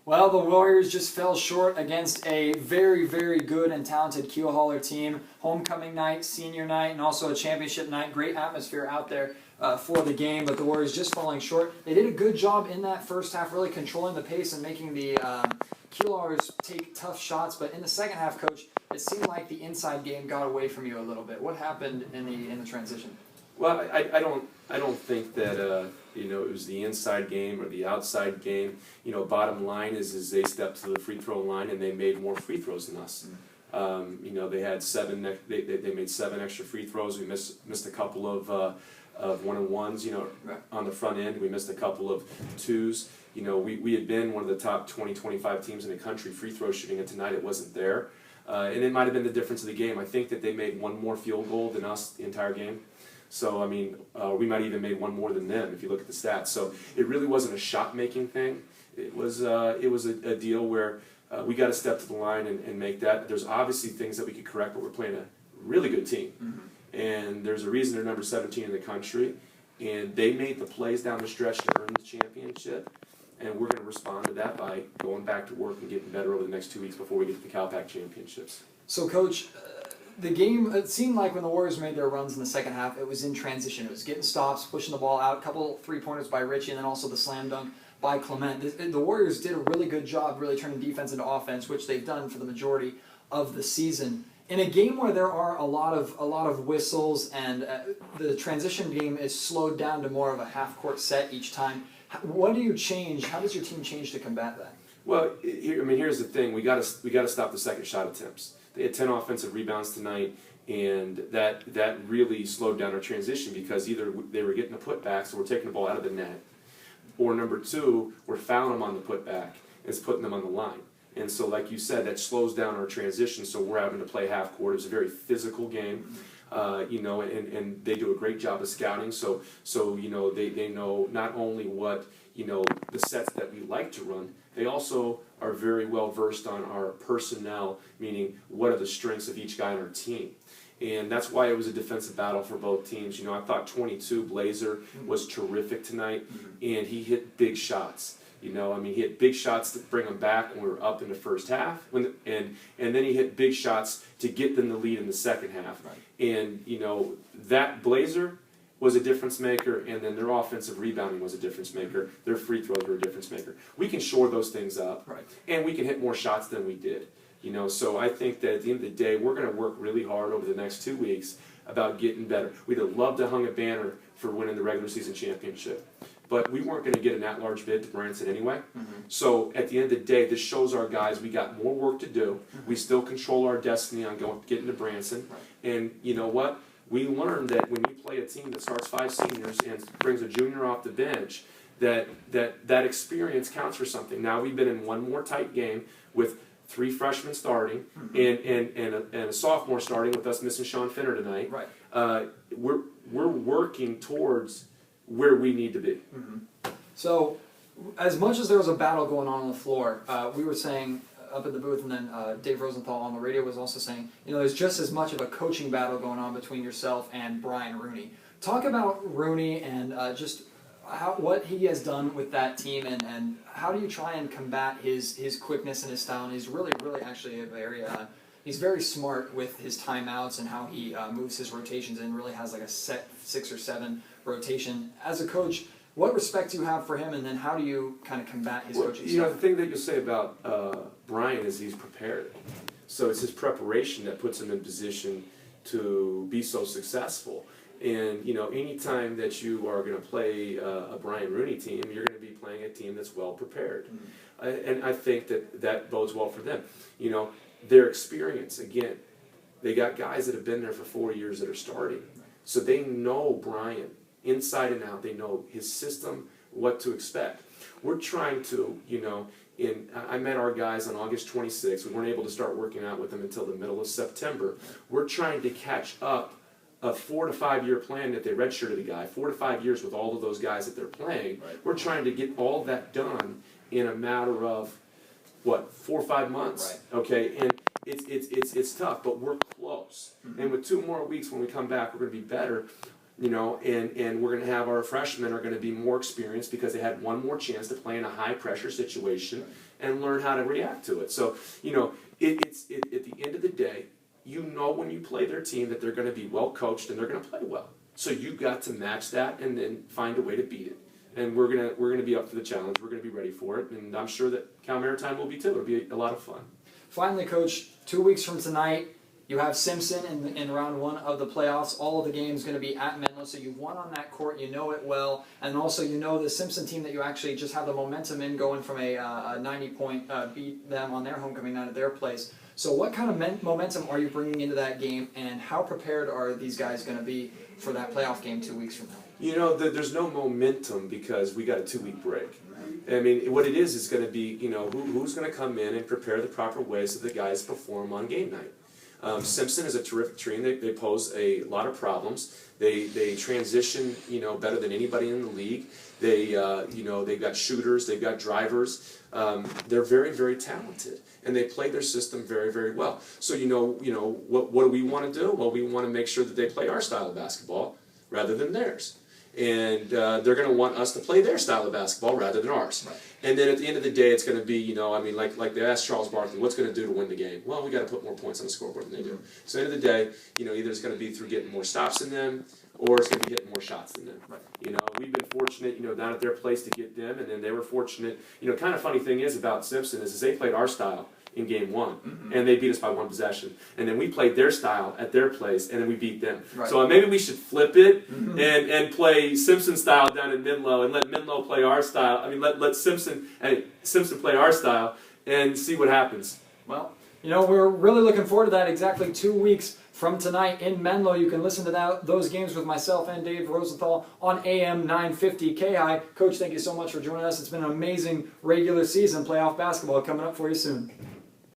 Well, the Warriors just fell short against a very, very good and talented Keel Hauler team. Homecoming night, senior night, and also a championship night. Great atmosphere out there for the game, but the Warriors just falling short. They did a good job in that first half, really controlling the pace and making the Keel Haulers take tough shots. But in the second half, Coach, it seemed like the inside game got away from you a little bit. What happened in the transition? Well, I don't think that it was the inside game or the outside game. Bottom line is they stepped to the free throw line and they made more free throws than us. They had they made 7 extra free throws. We missed a couple of 1-on-1s. On the front end, we missed a couple of 2s. We had been one of the top 20-25 teams in the country free throw shooting, and tonight it wasn't there. And it might have been the difference of the game. I think that they made 1 more field goal than us the entire game. So, we might even made 1 more than them if you look at the stats. So it really wasn't a shot-making thing. It was a deal where we got to step to the line and make that. There's obviously things that we could correct, but we're playing a really good team. Mm-hmm. And there's a reason they're number 17 in the country. And they made the plays down the stretch to earn the championship. And we're going to respond to that by going back to work and getting better over the next 2 weeks before we get to the Cal Pac championships. So, Coach, the game, it seemed like when the Warriors made their runs in the second half, it was in transition. It was getting stops, pushing the ball out, a couple 3-pointers by Richie, and then also the slam dunk by Clement. The Warriors did a really good job really turning defense into offense, which they've done for the majority of the season. In a game where there are a lot of whistles and the transition game is slowed down to more of a half-court set each time, what do you change? How does your team change to combat that? Well, here's the thing. We got to stop the second shot attempts. They had 10 offensive rebounds tonight, and that really slowed down our transition because either they were getting the putback, so we're taking the ball out of the net, or number 2, we're fouling them on the putback and it's putting them on the line. And so, like you said, that slows down our transition, so we're having to play half court. It's a very physical game, and they do a great job of scouting. So they know not only what the sets that we like to run, they also are very well versed on our personnel, meaning what are the strengths of each guy on our team. And that's why it was a defensive battle for both teams. I thought 22 Blazer was terrific tonight, and he hit big shots. He hit big shots to bring them back when we were up in the first half, and then he hit big shots to get them the lead in the second half. Right. And that Blazer was a difference maker, and then their offensive rebounding was a difference maker. Their free throws were a difference maker. We can shore those things up, right, and we can hit more shots than we did. So I think that at the end of the day, we're going to work really hard over the next 2 weeks about getting better. We'd have loved to hung a banner for winning the regular season championship, but we weren't going to get an at-large bid to Branson anyway. Mm-hmm. So at the end of the day, this shows our guys we got more work to do. Mm-hmm. We still control our destiny on getting to Branson. Right. And you know what? We learned that when you play a team that starts 5 seniors and brings a junior off the bench, that experience counts for something. Now we've been in one more tight game with 3 freshmen starting, mm-hmm, and a sophomore starting with us missing Sean Finner tonight. Right. We're working towards where we need to be. Mm-hmm. So, as much as there was a battle going on the floor, we were saying up at the booth, and then Dave Rosenthal on the radio was also saying, there's just as much of a coaching battle going on between yourself and Brian Rooney. Talk about Rooney and just what he has done with that team, and how do you try and combat his quickness and his style? And he's really actually a very he's very smart with his timeouts and how he moves his rotations, and really has like a set 6 or 7 rotation. As a coach, what respect do you have for him, and then how do you kind of combat his coaching style? The thing that you'll say about Brian is he's prepared. So it's his preparation that puts him in position to be so successful. And, anytime that you are going to play a Brian Rooney team, you're going to be playing a team that's well prepared. Mm-hmm. And I think that bodes well for them. Their experience, again, they got guys that have been there for 4 years that are starting. So they know Brian inside and out. They know his system, what to expect. We're trying to, I met our guys on August 26th. We weren't able to start working out with them until the middle of September. We're trying to catch up a 4 to 5 year plan that they redshirted the guy, 4 to 5 years with all of those guys that they're playing. Right. We're trying to get all that done in a matter of, 4 or 5 months? Right. Okay, and it's tough, but we're close. Mm-hmm. And with 2 more weeks when we come back, we're going to be better. and we're going to have our freshmen are going to be more experienced because they had one more chance to play in a high pressure situation and learn how to react to it. So, it's at the end of the day, when you play their team that they're going to be well coached and they're going to play well. So you've got to match that and then find a way to beat it. And we're gonna be up for the challenge. We're gonna be ready for it, and I'm sure that Cal Maritime will be too. It'll be a lot of fun. Finally, Coach, 2 weeks from tonight, you have Simpson in round 1 of the playoffs. All of the games going to be at Menlo, so you've won on that court. You know it well, and also you know the Simpson team that you actually just have the momentum in, going from a 90-point beat them on their homecoming night at their place. So what kind of momentum are you bringing into that game, and how prepared are these guys going to be for that playoff game 2 weeks from now? There's no momentum because we got a 2-week break. I mean, what it is going to be, who's going to come in and prepare the proper way so the guys perform on game night. Simpson is a terrific team. They pose a lot of problems. They transition, better than anybody in the league. They've got shooters. They've got drivers. They're very, very talented, and they play their system very, very well. So what do we want to do? Well, we want to make sure that they play our style of basketball rather than theirs. And they're going to want us to play their style of basketball rather than ours. Right. And then at the end of the day, it's going to be, like they asked Charles Barkley, what's going to do to win the game? Well, we got to put more points on the scoreboard than they do. So at the end of the day, either it's going to be through getting more stops than them, or it's going to be hitting more shots than them. Right. We've been fortunate, down at their place to get them, and then they were fortunate. Kind of funny thing is about Simpson is they played our style in game 1, and they beat us by 1 possession. And then we played their style at their place, and then we beat them. Right. So maybe we should flip it and play Simpson style down in Menlo, and let Menlo play our style. I mean, let Simpson play our style, and see what happens. Well, we're really looking forward to that. Exactly 2 weeks from tonight in Menlo. You can listen to those games with myself and Dave Rosenthal on AM 950 KI. Coach, thank you so much for joining us. It's been an amazing regular season playoff basketball coming up for you soon.